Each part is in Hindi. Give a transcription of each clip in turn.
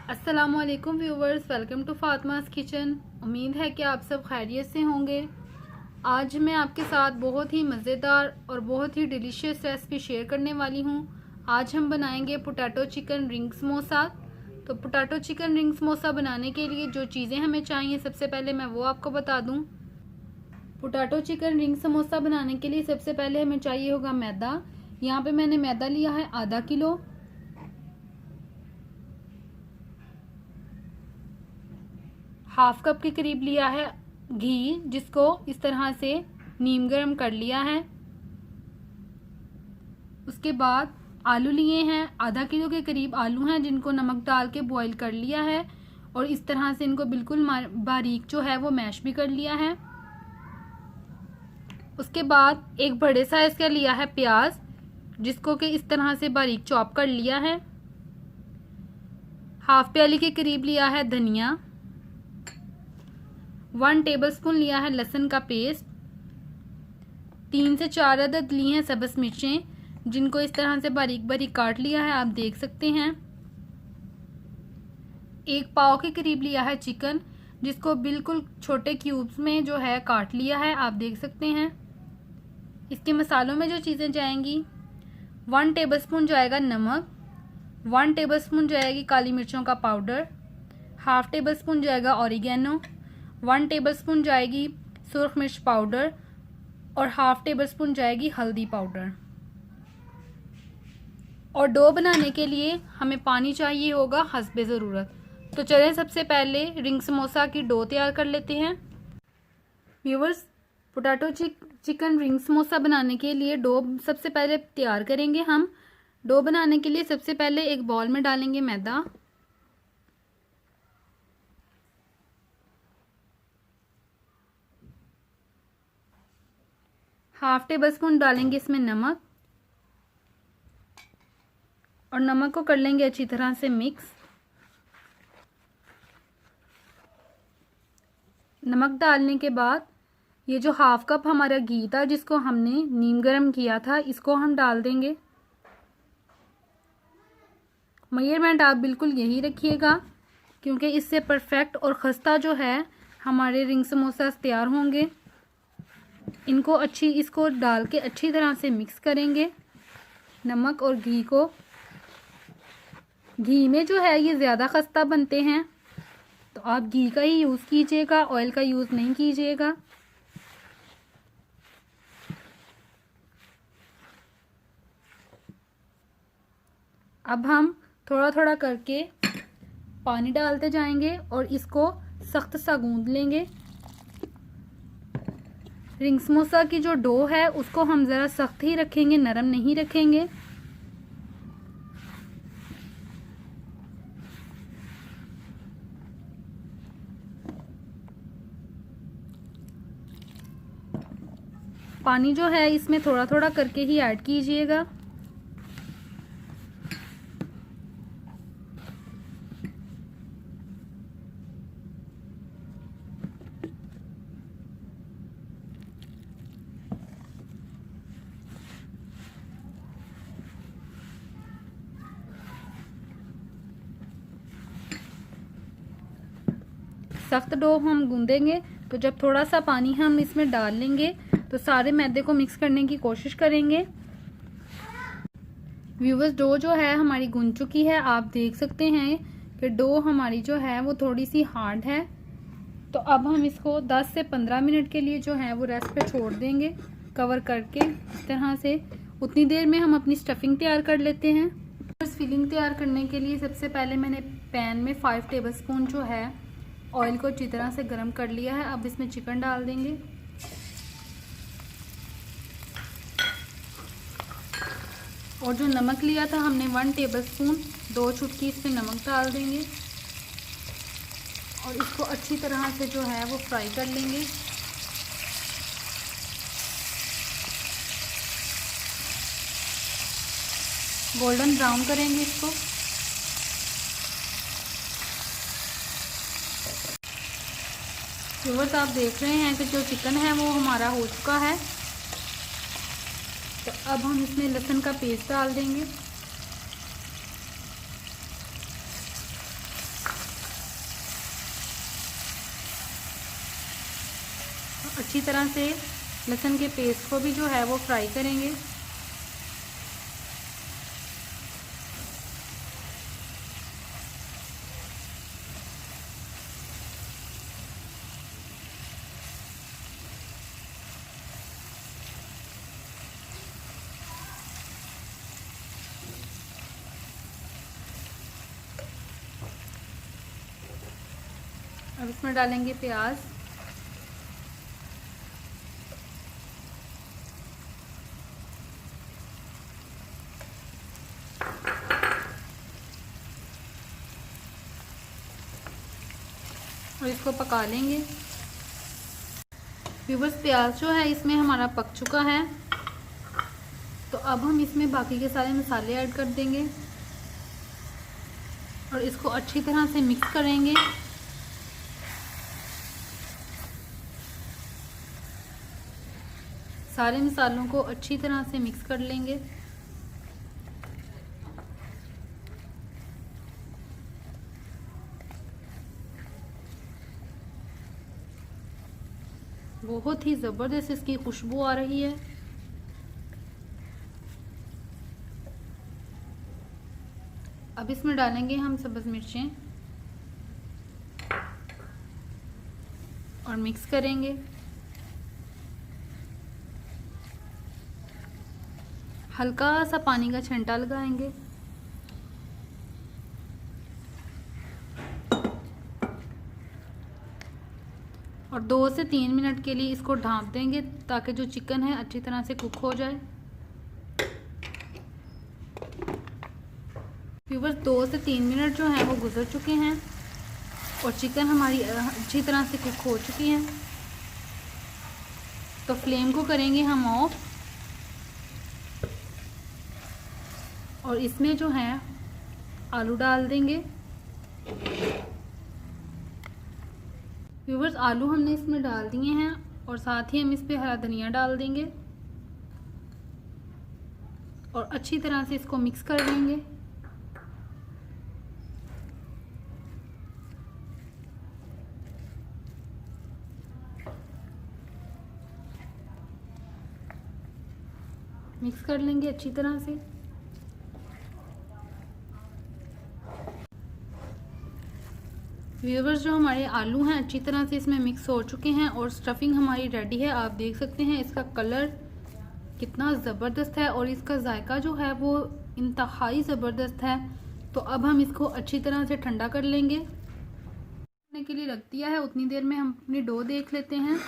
अस्सलामुअलैकुम viewers, welcome to Fatima's kitchen. उम्मीद है कि आप सब खैरियत से होंगे। आज मैं आपके साथ बहुत ही मज़ेदार और बहुत ही डिलीशियस रेसिपी शेयर करने वाली हूँ। आज हम बनाएंगे पोटैटो चिकन रिंग समोसा। तो पोटैटो चिकन रिंग समोसा बनाने के लिए जो चीज़ें हमें चाहिए, सबसे पहले मैं वो आपको बता दूँ। पोटैटो चिकन रिंग समोसा बनाने के लिए सबसे पहले हमें चाहिए होगा मैदा। यहाँ पे मैंने मैदा लिया है आधा किलो। हाफ कप के करीब लिया है घी, जिसको इस तरह से नीम गर्म कर लिया है। उसके बाद आलू लिए हैं, आधा किलो के करीब आलू हैं, जिनको नमक डाल के बॉईल कर लिया है और इस तरह से इनको बिल्कुल बारीक जो है वो मैश भी कर लिया है। उसके बाद एक बड़े साइज का लिया है प्याज, जिसको कि इस तरह से बारीक चॉप कर लिया है। हाफ प्याली के करीब लिया है धनिया। 1 टेबलस्पून लिया है लहसुन का पेस्ट। 3 से 4 अदद ली हैं सब्ज़ मिर्चें, जिनको इस तरह से बारीक बारीक काट लिया है, आप देख सकते हैं। 1 पाव के करीब लिया है चिकन, जिसको बिल्कुल छोटे क्यूब्स में जो है काट लिया है, आप देख सकते हैं। इसके मसालों में जो चीज़ें जाएंगी, 1 टेबलस्पून जाएगा नमक, 1 टेबलस्पून जाएगी काली मिर्चों का पाउडर, हाफ टेबलस्पून जाएगा ऑरिगेनो, 1 टेबलस्पून जाएगी सुर्ख मिर्च पाउडर और हाफ टेबलस्पून जाएगी हल्दी पाउडर। और डो बनाने के लिए हमें पानी चाहिए होगा हस्बे ज़रूरत। तो चलें सबसे पहले रिंग समोसा की डो तैयार कर लेते हैं। Viewers, potato chicken ring samosa बनाने के लिए डो सबसे पहले तैयार करेंगे हम। डो बनाने के लिए सबसे पहले एक बाउल में डालेंगे मैदा। हाफ टेबलस्पून डालेंगे इसमें नमक और नमक को कर लेंगे अच्छी तरह से मिक्स। नमक डालने के बाद ये जो हाफ कप हमारा घी था, जिसको हमने नीम गर्म किया था, इसको हम डाल देंगे। मेजरमेंट आप बिल्कुल यही रखिएगा, क्योंकि इससे परफेक्ट और खस्ता जो है हमारे रिंग समोसा तैयार होंगे। इसको डाल के अच्छी तरह से मिक्स करेंगे नमक और घी को। घी में जो है ये ज़्यादा खस्ता बनते हैं, तो आप घी का ही यूज़ कीजिएगा, ऑयल का यूज़ नहीं कीजिएगा। अब हम थोड़ा थोड़ा करके पानी डालते जाएंगे और इसको सख्त सा गूंद लेंगे। रिंग समोसा की जो डो है उसको हम ज़रा सख्त ही रखेंगे, नरम नहीं रखेंगे। पानी जो है इसमें थोड़ा थोड़ा करके ही ऐड कीजिएगा। सख्त डो हम गूंदेंगे, तो जब थोड़ा सा पानी हम इसमें डाल लेंगे तो सारे मैदे को मिक्स करने की कोशिश करेंगे। व्यूवर्स, डो जो है हमारी गूंद चुकी है, आप देख सकते हैं कि डो हमारी जो है वो थोड़ी सी हार्ड है। तो अब हम इसको 10 से 15 मिनट के लिए जो है वो रेस्ट पे छोड़ देंगे, कवर करके इस तरह से। उतनी देर में हम अपनी स्टफिंग तैयार कर लेते हैं। फिलिंग तैयार करने के लिए सबसे पहले मैंने पैन में 5 टेबलस्पून जो है ऑयल को अच्छी तरह से गर्म कर लिया है। अब इसमें चिकन डाल देंगे और जो नमक लिया था हमने 1 टेबलस्पून, 2 चुटकी इसमें नमक डाल देंगे और इसको अच्छी तरह से जो है वो फ्राई कर लेंगे। गोल्डन ब्राउन करेंगे इसको। व्यूअर्स, आप देख रहे हैं कि जो चिकन है वो हमारा हो चुका है। तो अब हम इसमें लहसुन का पेस्ट डाल देंगे। अच्छी तरह से लहसुन के पेस्ट को भी जो है वो फ्राई करेंगे। अब इसमें डालेंगे प्याज। और इसको पका लेंगे। व्यूअर्स, प्याज जो है इसमें हमारा पक चुका है, तो अब हम इसमें बाकी के सारे मसाले ऐड कर देंगे और इसको अच्छी तरह से मिक्स करेंगे। सारे मसालों को अच्छी तरह से मिक्स कर लेंगे। बहुत ही ज़बरदस्त इसकी खुशबू आ रही है। अब इसमें डालेंगे हम सब्ज़ मिर्चें और मिक्स करेंगे। हल्का सा पानी का छंटा लगाएंगे। और 2 से 3 मिनट के लिए इसको ढाँप देंगे ताकि जो चिकन है अच्छी तरह से कुक हो जाए। व्यूअर्स, 2 से 3 मिनट जो है वो गुजर चुके हैं और चिकन हमारी अच्छी तरह से कुक हो चुकी है। तो फ्लेम को करेंगे हम ऑफ और इसमें जो है आलू डाल देंगे। व्यूअर्स, आलू हमने इसमें डाल दिए हैं और साथ ही हम इस पे हरा धनिया डाल देंगे और अच्छी तरह से इसको मिक्स कर लेंगे। मिक्स कर लेंगे अच्छी तरह से। व्यूअर्स, जो हमारे आलू हैं अच्छी तरह से इसमें मिक्स हो चुके हैं और स्टफिंग हमारी रेडी है। आप देख सकते हैं इसका कलर कितना ज़बरदस्त है और इसका जायका जो है वो इंतहाई ज़बरदस्त है। तो अब हम इसको अच्छी तरह से ठंडा कर लेंगे। के लिए रख दिया है, उतनी देर में हम अपनी डो देख लेते हैं।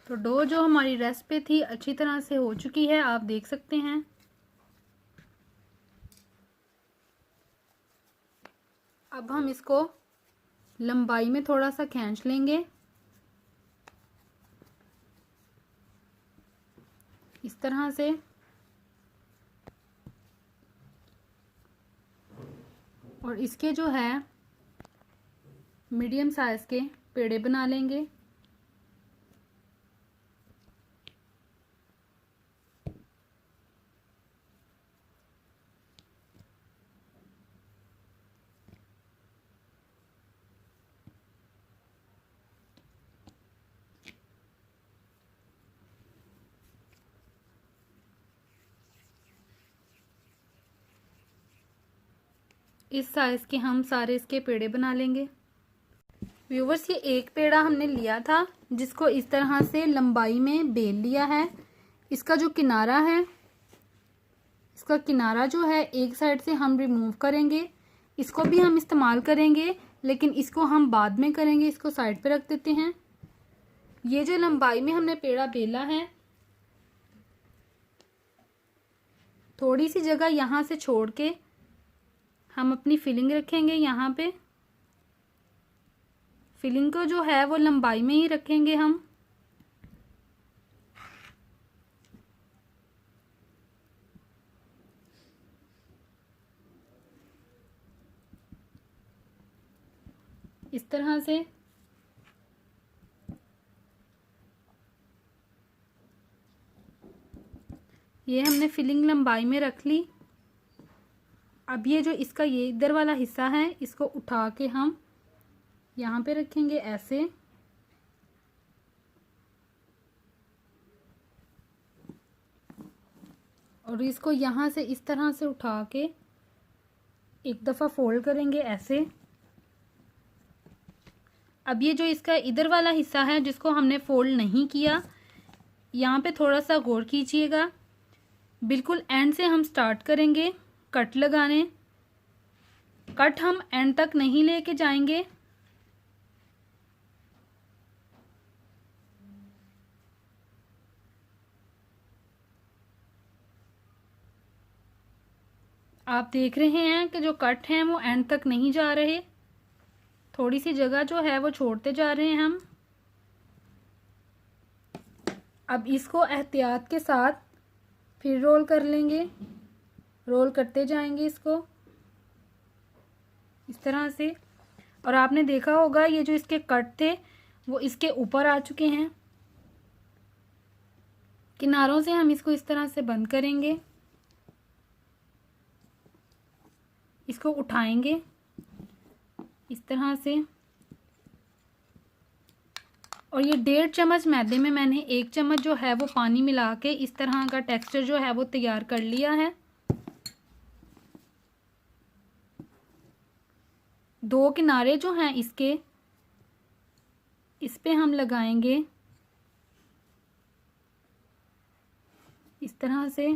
तो डो जो हमारी रेस्ट पे थी अच्छी तरह से हो चुकी है, आप देख सकते हैं। अब हम इसको लंबाई में थोड़ा सा खींच लेंगे इस तरह से। और इसके जो है मीडियम साइज के पेड़े बना लेंगे। इस साइज के हम सारे इसके पेड़े बना लेंगे। व्यूवर्स, ये एक पेड़ा हमने लिया था जिसको इस तरह से लंबाई में बेल लिया है। इसका जो किनारा है, इसका किनारा जो है एक साइड से हम रिमूव करेंगे। इसको भी हम इस्तेमाल करेंगे लेकिन इसको हम बाद में करेंगे, इसको साइड पे रख देते हैं। ये जो लंबाई में हमने पेड़ा बेला है, थोड़ी सी जगह यहाँ से छोड़ के हम अपनी फिलिंग रखेंगे। यहाँ पे फिलिंग को जो है वो लंबाई में ही रखेंगे हम। इस तरह से ये हमने फिलिंग लंबाई में रख ली। अब ये जो इसका ये इधर वाला हिस्सा है इसको उठा के हम यहाँ पे रखेंगे ऐसे, और इसको यहाँ से इस तरह से उठा के एक दफ़ा फोल्ड करेंगे ऐसे। अब ये जो इसका इधर वाला हिस्सा है जिसको हमने फोल्ड नहीं किया, यहाँ पे थोड़ा सा गौर कीजिएगा। बिल्कुल एंड से हम स्टार्ट करेंगे कट लगाने। कट हम एंड तक नहीं लेके जाएंगे, आप देख रहे हैं कि जो कट हैं वो एंड तक नहीं जा रहे, थोड़ी सी जगह जो है वो छोड़ते जा रहे हैं हम। अब इसको एहतियात के साथ फिर रोल कर लेंगे, रोल करते जाएंगे इसको इस तरह से। और आपने देखा होगा ये जो इसके कट थे वो इसके ऊपर आ चुके हैं। किनारों से हम इसको इस तरह से बंद करेंगे, इसको उठाएंगे इस तरह से। और ये 1.5 चम्मच मैदे में मैंने 1 चम्मच जो है वो पानी मिला के इस तरह का टेक्सचर जो है वो तैयार कर लिया है। 2 किनारे जो हैं इसके, इस पे हम लगाएंगे इस तरह से,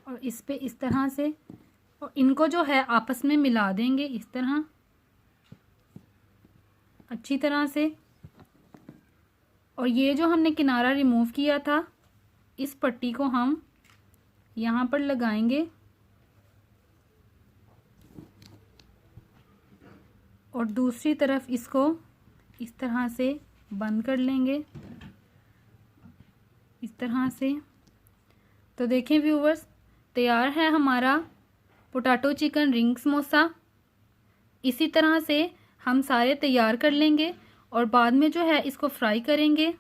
और इस पे इस तरह से, और इनको जो है आपस में मिला देंगे इस तरह अच्छी तरह से। और ये जो हमने किनारा रिमूव किया था इस पट्टी को हम यहाँ पर लगाएंगे और दूसरी तरफ इसको इस तरह से बंद कर लेंगे इस तरह से। तो देखें व्यूवर्स, तैयार है हमारा पोटैटो चिकन रिंग समोसा। इसी तरह से हम सारे तैयार कर लेंगे और बाद में जो है इसको फ्राई करेंगे,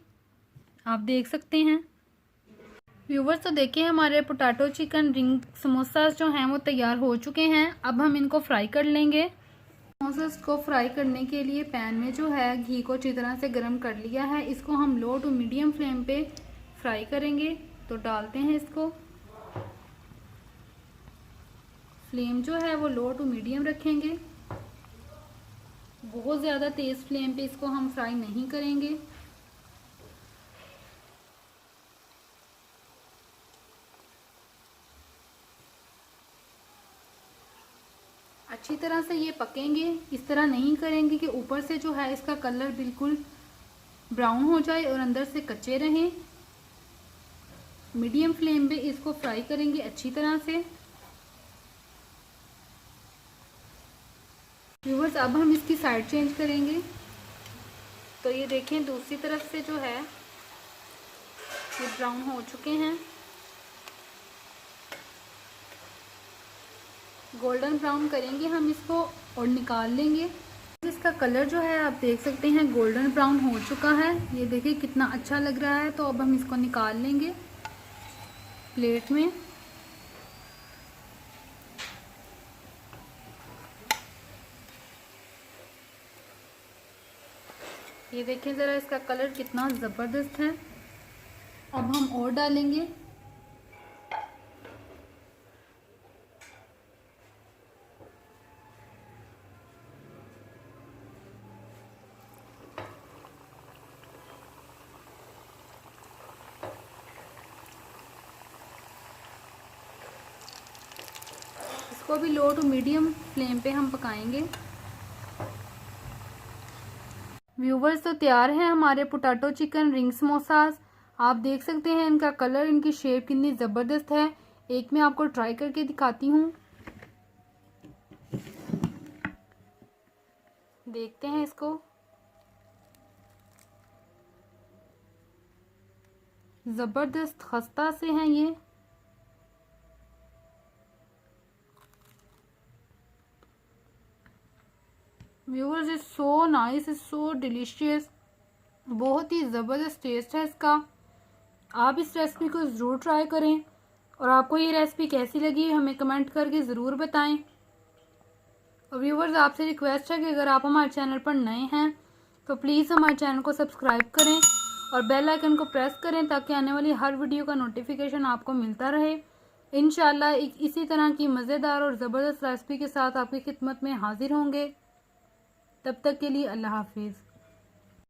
आप देख सकते हैं व्यूवर्स। तो देखिए हमारे पोटैटो चिकन रिंग समोसा जो हैं वो तैयार हो चुके हैं। अब हम इनको फ्राई कर लेंगे। समोसा को फ्राई करने के लिए पैन में जो है घी को अच्छी तरह से गर्म कर लिया है। इसको हम लो टू मीडियम फ्लेम पे फ्राई करेंगे। तो डालते हैं इसको, फ्लेम जो है वो लो टू मीडियम रखेंगे, बहुत ज़्यादा तेज़ फ्लेम पे इसको हम फ्राई नहीं करेंगे। अच्छी तरह से ये पकेंगे, इस तरह नहीं करेंगे कि ऊपर से जो है इसका कलर बिल्कुल ब्राउन हो जाए और अंदर से कच्चे रहें। मीडियम फ्लेम पे इसको फ्राई करेंगे अच्छी तरह से। व्यूवर्स, अब हम इसकी साइड चेंज करेंगे। तो ये देखें दूसरी तरफ से जो है ये ब्राउन हो चुके हैं, गोल्डन ब्राउन करेंगे हम इसको और निकाल लेंगे। इसका कलर जो है आप देख सकते हैं गोल्डन ब्राउन हो चुका है। ये देखिए कितना अच्छा लग रहा है। तो अब हम इसको निकाल लेंगे प्लेट में। ये देखिए ज़रा इसका कलर कितना ज़बरदस्त है। अब हम और डालेंगे। इसको भी लो टू मीडियम फ्लेम पे हम पकाएंगे। व्यूवर्स, तो तैयार है हमारे पोटैटो चिकन रिंग समोसास। आप देख सकते हैं इनका कलर, इनकी शेप कितनी ज़बरदस्त है। एक मैं आपको ट्राई करके दिखाती हूँ, देखते हैं इसको। ज़बरदस्त खस्ता से हैं ये। Viewers, is so nice, is so delicious. बहुत ही ज़बरदस्त टेस्ट है इसका। आप इस रेसिपी को ज़रूर ट्राई करें और आपको ये रेसिपी कैसी लगी हमें कमेंट करके ज़रूर बताएं। और व्यूवर्स आपसे रिक्वेस्ट है कि अगर आप हमारे चैनल पर नए हैं तो प्लीज़ हमारे चैनल को सब्सक्राइब करें और बेल आइकन को प्रेस करें ताकि आने वाली हर वीडियो का नोटिफिकेशन आपको मिलता रहे। इंशाल्लाह इसी तरह की मज़ेदार और ज़बरदस्त रेसिपी के साथ आपकी खिदमत में हाजिर होंगे। तब तक के लिए अल्लाह हाफिज़।